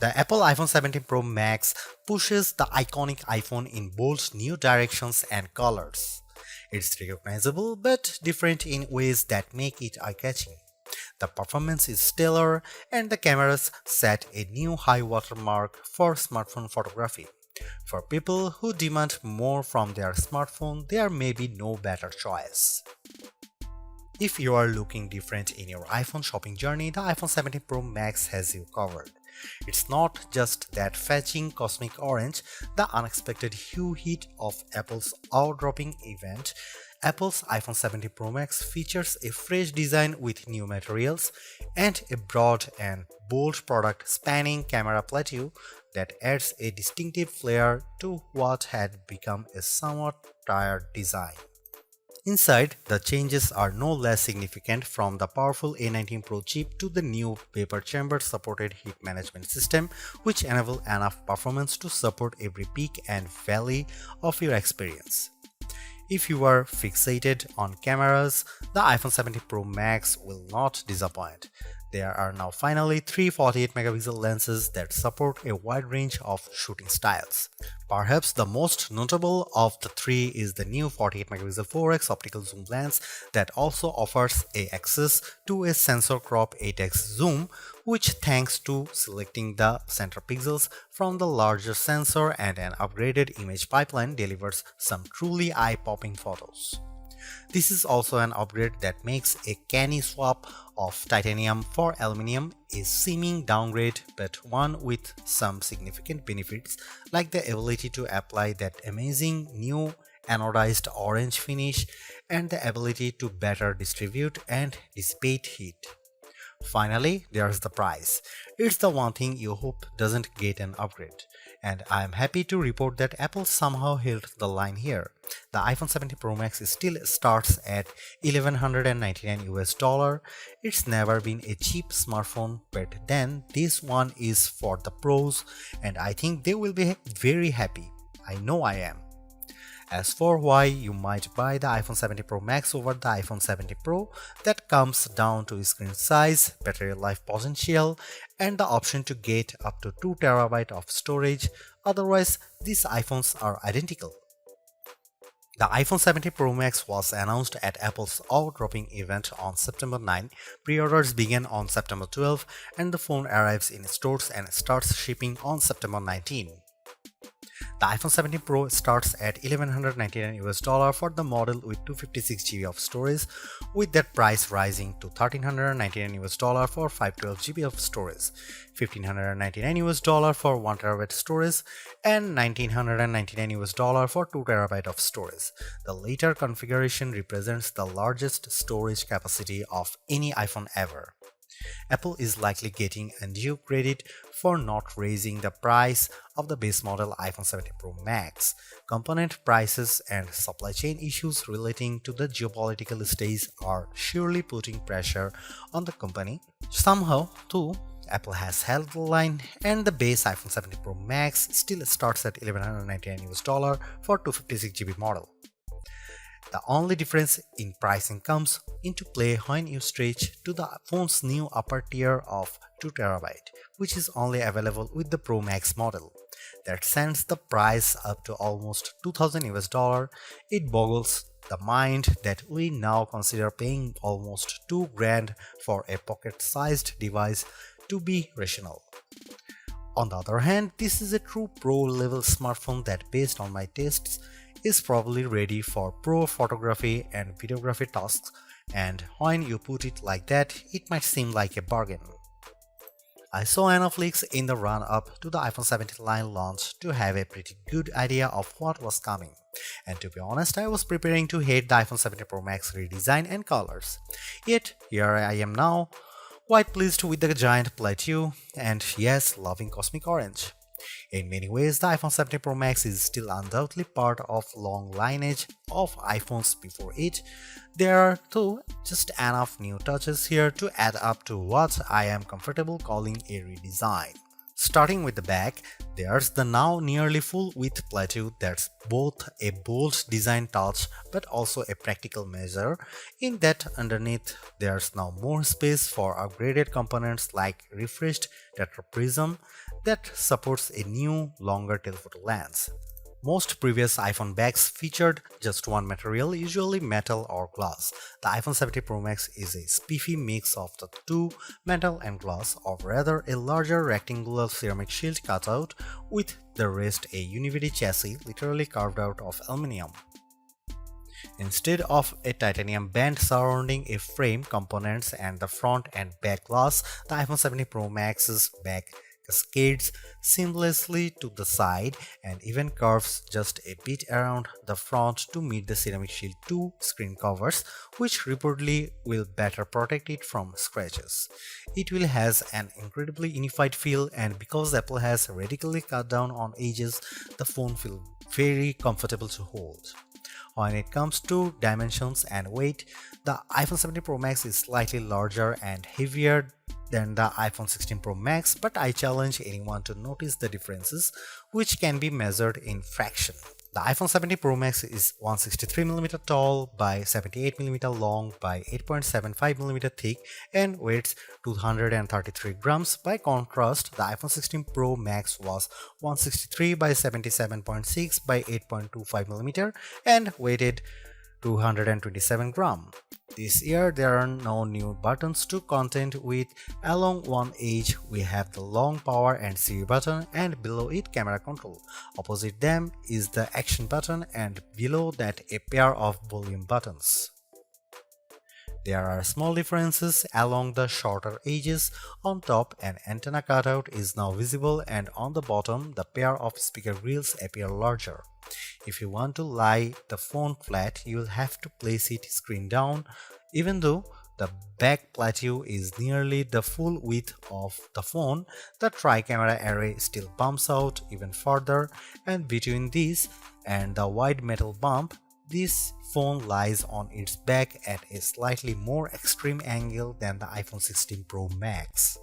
The Apple iPhone 17 Pro Max pushes the iconic iPhone in bold new directions and colors. It's recognizable but different in ways that make it eye-catching. The performance is stellar and the cameras set a new high watermark for smartphone photography. For people who demand more from their smartphone, there may be no better choice. If you are looking different in your iPhone shopping journey, the iPhone 17 Pro Max has you covered. It's not just that fetching cosmic orange, the unexpected hue hit of Apple's eye-dropping event. Apple's iPhone 17 Pro Max features a fresh design with new materials and a broad and bold product spanning camera plateau that adds a distinctive flair to what had become a somewhat tired design. Inside, the changes are no less significant, from the powerful A19 Pro chip to the new vapor chamber supported heat management system, which enable enough performance to support every peak and valley of your experience. If you are fixated on cameras, the iPhone 17 Pro Max will not disappoint. There are now finally three 48-megapixel lenses that support a wide range of shooting styles. Perhaps the most notable of the three is the new 48-megapixel 4x optical zoom lens that also offers access to a sensor crop 8x zoom, which, thanks to selecting the center pixels from the larger sensor and an upgraded image pipeline, delivers some truly eye-popping photos. This is also an upgrade that makes a canny swap of titanium for aluminum a seeming downgrade, but one with some significant benefits, like the ability to apply that amazing new anodized orange finish and the ability to better distribute and dissipate heat. Finally, there's the price. It's the one thing you hope doesn't get an upgrade. And I am happy to report that Apple somehow held the line here. The iPhone 17 Pro Max still starts at $1,199 US. It's never been a cheap smartphone, but then this one is for the pros, and I think they will be very happy. I know I am. As for why you might buy the iPhone 17 Pro Max over the iPhone 17 Pro, that comes down to screen size, battery life potential, and the option to get up to 2TB of storage. Otherwise, these iPhones are identical. The iPhone 17 Pro Max was announced at Apple's eye-dropping event on September 9. Pre-orders began on September 12, and the phone arrives in stores and starts shipping on September 19. The iPhone 17 Pro starts at $1,199 US for the model with 256GB of storage, with that price rising to $1,399 US for 512GB of storage, $1,599 US for 1TB storage, and $1,999 US for 2TB of storage. The later configuration represents the largest storage capacity of any iPhone ever. Apple is likely getting undue credit for not raising the price of the base model iPhone 17 Pro Max. Component prices and supply chain issues relating to the geopolitical stage are surely putting pressure on the company. Somehow, too, Apple has held the line, and the base iPhone 17 Pro Max still starts at $1,199 US for 256GB model. The only difference in pricing comes into play when you stretch to the phone's new upper tier of 2TB, which is only available with the Pro Max model. That sends the price up to almost $2,000 US. It boggles the mind that we now consider paying almost $2,000 for a pocket-sized device to be rational. On the other hand, this is a true pro-level smartphone that, based on my tastes, is probably ready for pro photography and videography tasks, and when you put it like that, it might seem like a bargain. I saw enough leaks in the run-up to the iPhone 17 line launch to have a pretty good idea of what was coming, and to be honest, I was preparing to hate the iPhone 17 Pro Max redesign and colors. Yet, here I am now, quite pleased with the giant plateau, and yes, loving cosmic orange. In many ways, the iPhone 17 Pro Max is still undoubtedly part of long lineage of iPhones before it. There are, though, just enough new touches here to add up to what I am comfortable calling a redesign. Starting with the back, there's the now nearly full-width plateau that's both a bold design touch but also a practical measure, in that underneath there's now more space for upgraded components like refreshed tetraprism, that supports a new, longer telephoto lens. Most previous iPhone bags featured just one material, usually metal or glass. The iPhone 70 Pro Max is a spiffy mix of the two, metal and glass, or rather a larger rectangular ceramic shield cutout with the rest a univity chassis literally carved out of aluminium. Instead of a titanium band surrounding a frame, components, and the front and back glass, the iPhone 70 Pro Max's back cascades seamlessly to the side and even curves just a bit around the front to meet the Ceramic Shield 2 screen covers, which reportedly will better protect it from scratches. It will has an incredibly unified feel, and because Apple has radically cut down on edges, the phone feels very comfortable to hold. When it comes to dimensions and weight, the iPhone 70 Pro Max is slightly larger and heavier than the iPhone 16 Pro Max, but I challenge anyone to notice the differences, which can be measured in fraction. The iPhone 70 Pro Max is 163mm tall by 78mm long by 8.75mm thick and weighs 233 grams. By contrast, the iPhone 16 Pro Max was 163 by 77.6 by 8.25mm and weighed 227 grams. This year there are no new buttons to contend with. Along one edge we have the long power and Siri button, and below it camera control. Opposite them is the action button, and below that a pair of volume buttons. There are small differences along the shorter edges. On top, an antenna cutout is now visible, and on the bottom, the pair of speaker grills appear larger. If you want to lie the phone flat, you'll have to place it screen down. Even though the back plateau is nearly the full width of the phone, the tri-camera array still bumps out even further, and between this and the wide metal bump, this phone lies on its back at a slightly more extreme angle than the iPhone 16 Pro Max.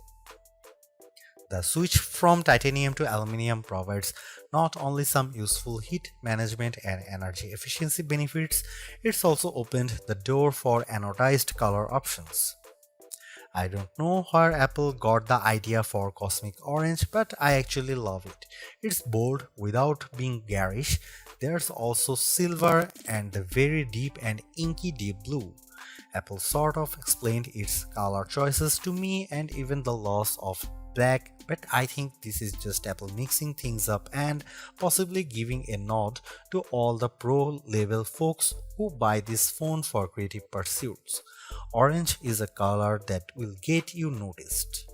The switch from titanium to aluminum provides not only some useful heat management and energy efficiency benefits, it's also opened the door for anodized color options. I don't know where Apple got the idea for cosmic orange, but I actually love it. It's bold without being garish. There's also silver and the very deep and inky deep blue. Apple sort of explained its color choices to me and even the loss of black, but I think this is just Apple mixing things up and possibly giving a nod to all the pro level folks who buy this phone for creative pursuits. Orange is a color that will get you noticed.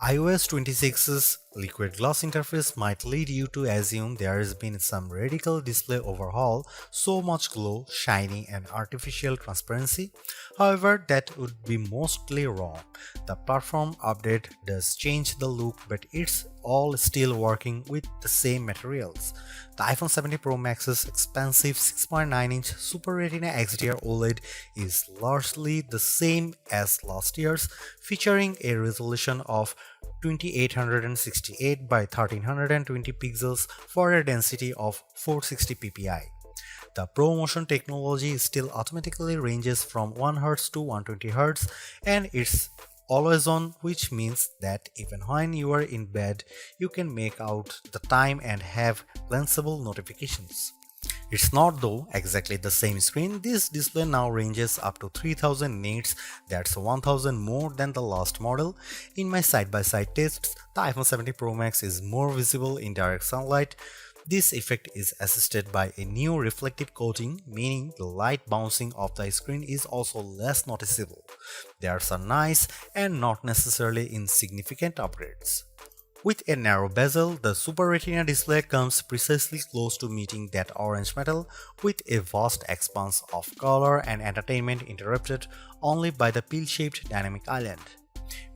iOS 26's liquid glass interface might lead you to assume there has been some radical display overhaul, so much glow, shiny and artificial transparency. However, that would be mostly wrong. The platform update does change the look, but it's all still working with the same materials. The iPhone 70 Pro Max's expansive 6.9-inch Super Retina XDR OLED is largely the same as last year's, featuring a resolution of 2868 by 1320 pixels for a density of 460 ppi. The ProMotion technology still automatically ranges from 1 Hz to 120 Hz, and it's always on, which means that even when you are in bed, you can make out the time and have glanceable notifications. It's not though exactly the same screen. This display now ranges up to 3000 nits, that's 1000 more than the last model. In my side-by-side tests, the iPhone 70 Pro Max is more visible in direct sunlight. This effect is assisted by a new reflective coating, meaning the light bouncing off the screen is also less noticeable. There's a nice and not necessarily insignificant upgrades. With a narrow bezel, the Super Retina display comes precisely close to meeting that orange metal, with a vast expanse of color and entertainment interrupted only by the pill-shaped dynamic island.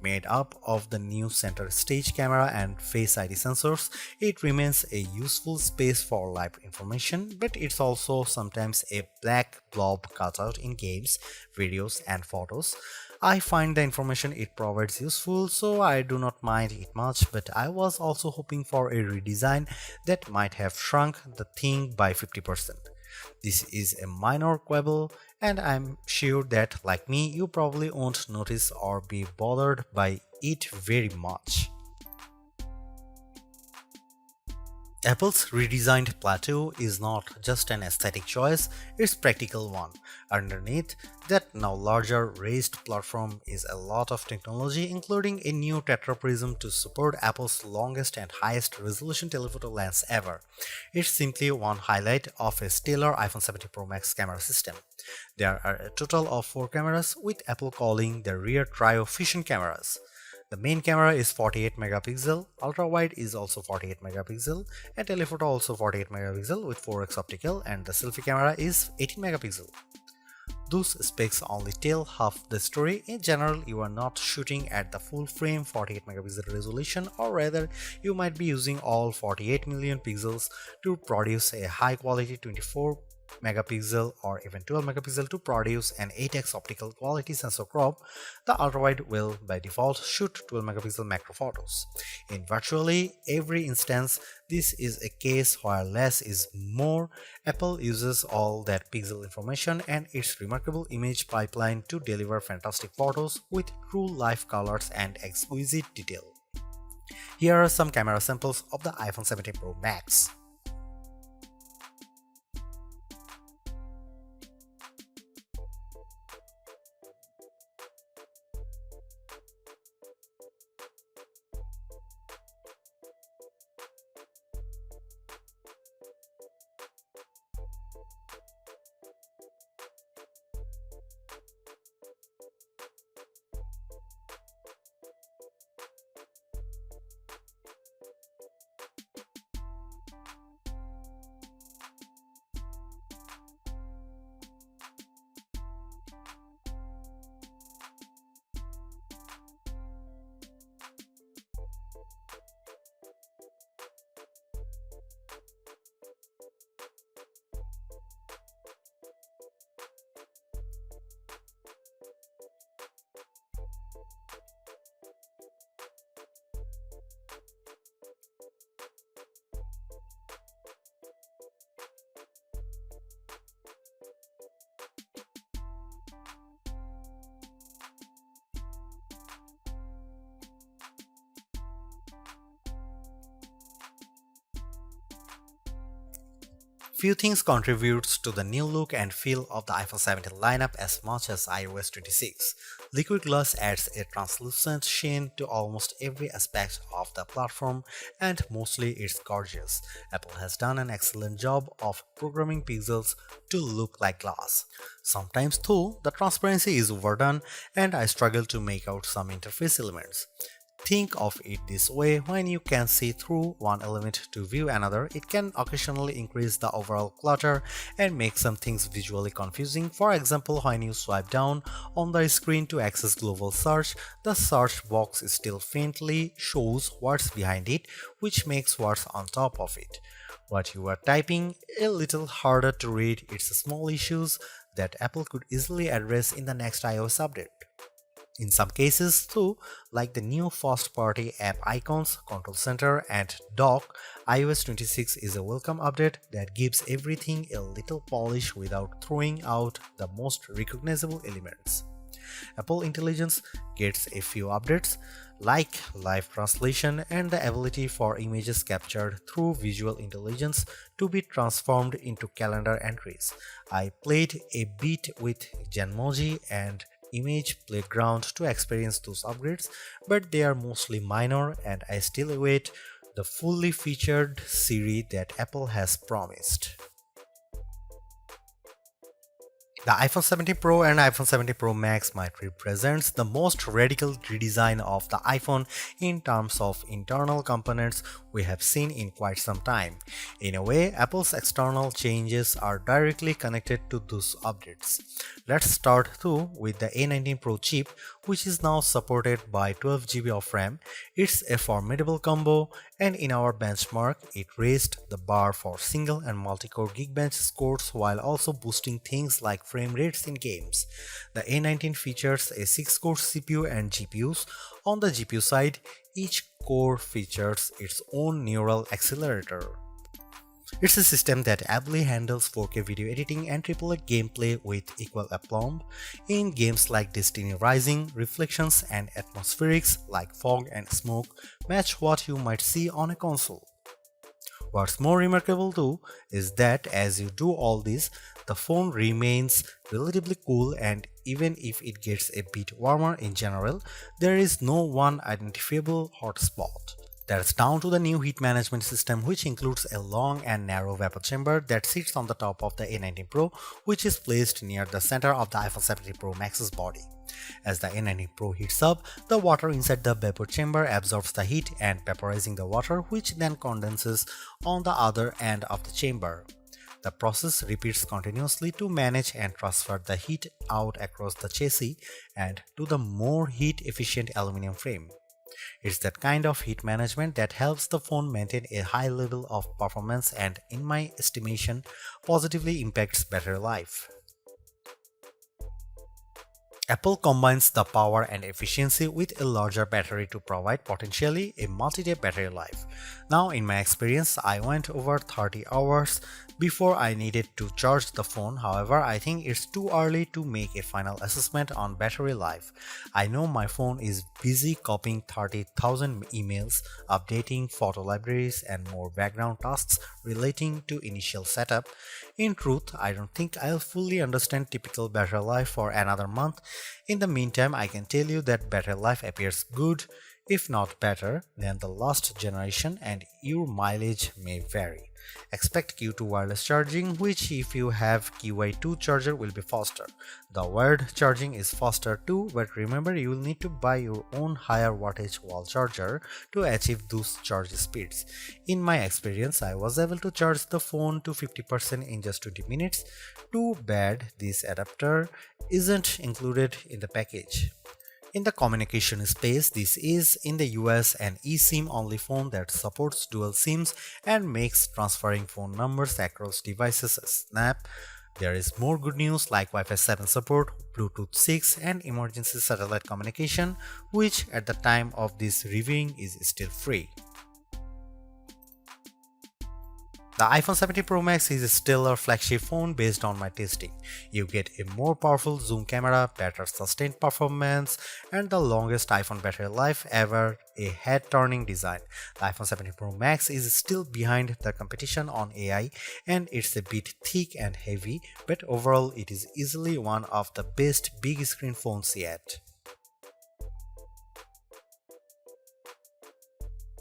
Made up of the new center stage camera and Face ID sensors, it remains a useful space for live information, but it's also sometimes a black blob cutout in games, videos, and photos. I find the information it provides useful, so I do not mind it much, but I was also hoping for a redesign that might have shrunk the thing by 50%. This is a minor quibble, and I'm sure that, like me, you probably won't notice or be bothered by it very much. Apple's redesigned Plateau is not just an aesthetic choice, it's a practical one. Underneath that now larger raised platform is a lot of technology, including a new tetraprism to support Apple's longest and highest resolution telephoto lens ever. It's simply one highlight of a stellar iPhone 17 Pro Max camera system. There are a total of 4 cameras, with Apple calling the rear trio fusion cameras. The main camera is 48 megapixel, ultra wide is also 48 megapixel, and telephoto also 48 megapixel with 4x optical, and the selfie camera is 18 megapixel. Those specs only tell half the story. In general, you are not shooting at the full frame 48 megapixel resolution, or rather you might be using all 48 million pixels to produce a high quality 24 megapixel or even 12 megapixel to produce an 8x optical quality sensor crop. The ultrawide will by default shoot 12 megapixel macro photos. In virtually every instance, this is a case where less is more. Apple uses all that pixel information and its remarkable image pipeline to deliver fantastic photos with true life colors and exquisite detail. Here are some camera samples of the iPhone 17 Pro Max. Few things contributes to the new look and feel of the iPhone 17 lineup as much as iOS 26. Liquid glass adds a translucent sheen to almost every aspect of the platform, and mostly it's gorgeous. Apple has done an excellent job of programming pixels to look like glass. Sometimes though, the transparency is overdone and I struggle to make out some interface elements. Think of it this way: when you can see through one element to view another, it can occasionally increase the overall clutter and make some things visually confusing. For example, when you swipe down on the screen to access global search, the search box still faintly shows what's behind it, which makes what's on top of it. What you are typing a little harder to read. It's small issues that Apple could easily address in the next iOS update. In some cases too, like the new first-party app icons, control center, and dock, iOS 26 is a welcome update that gives everything a little polish without throwing out the most recognizable elements. Apple Intelligence gets a few updates, like live translation and the ability for images captured through visual intelligence to be transformed into calendar entries. I played a bit with Genmoji and Image Playground to experience those upgrades, but they are mostly minor and I still await the fully featured Siri that Apple has promised. The iPhone 17 Pro and iPhone 17 Pro Max might represent the most radical redesign of the iPhone in terms of internal components we have seen in quite some time. In a way, Apple's external changes are directly connected to those updates. Let's start though with the A19 Pro chip, which is now supported by 12 GB of RAM. It's a formidable combo, and in our benchmark, it raised the bar for single and multi-core Geekbench scores while also boosting things like frame rates in games. The A19 features a 6-core CPU and GPUs. On the GPU side, each core features its own neural accelerator. It's a system that ably handles 4K video editing and AAA gameplay with equal aplomb in games like Destiny Rising. Reflections and atmospherics like fog and smoke match what you might see on a console. What's more remarkable too is that as you do all this, the phone remains relatively cool, and even if it gets a bit warmer in general, there is no one identifiable hotspot. That's down to the new heat management system, which includes a long and narrow vapor chamber that sits on the top of the A19 Pro, which is placed near the center of the iPhone 17 Pro Max's body. As the A19 Pro heats up, the water inside the vapor chamber absorbs the heat and vaporizing the water, which then condenses on the other end of the chamber. The process repeats continuously to manage and transfer the heat out across the chassis and to the more heat-efficient aluminum frame. It's that kind of heat management that helps the phone maintain a high level of performance and, in my estimation, positively impacts battery life. Apple combines the power and efficiency with a larger battery to provide potentially a multi-day battery life. Now, in my experience, I went over 30 hours before I needed to charge the phone. However, I think it's too early to make a final assessment on battery life. I know my phone is busy copying 30,000 emails, updating photo libraries, and more background tasks relating to initial setup. In truth, I don't think I'll fully understand typical battery life for another month. In the meantime, I can tell you that battery life appears good, if not better, than the last generation, and your mileage may vary. Expect Q2 wireless charging, which if you have QI2 charger will be faster. The wired charging is faster too, but remember you will need to buy your own higher wattage wall charger to achieve those charge speeds. In my experience, I was able to charge the phone to 50% in just 20 minutes. Too bad this adapter isn't included in the package. In the communication space, this is in the US an eSIM only phone that supports dual SIMs and makes transferring phone numbers across devices a snap. There is more good news like Wi-Fi 7 support, Bluetooth 6 and emergency satellite communication, which at the time of this reviewing is still free. The iPhone 17 Pro Max is a stellar flagship phone based on my testing. You get a more powerful zoom camera, better sustained performance, and the longest iPhone battery life ever, a head-turning design. The iPhone 17 Pro Max is still behind the competition on AI and it's a bit thick and heavy, but overall it is easily one of the best big screen phones yet.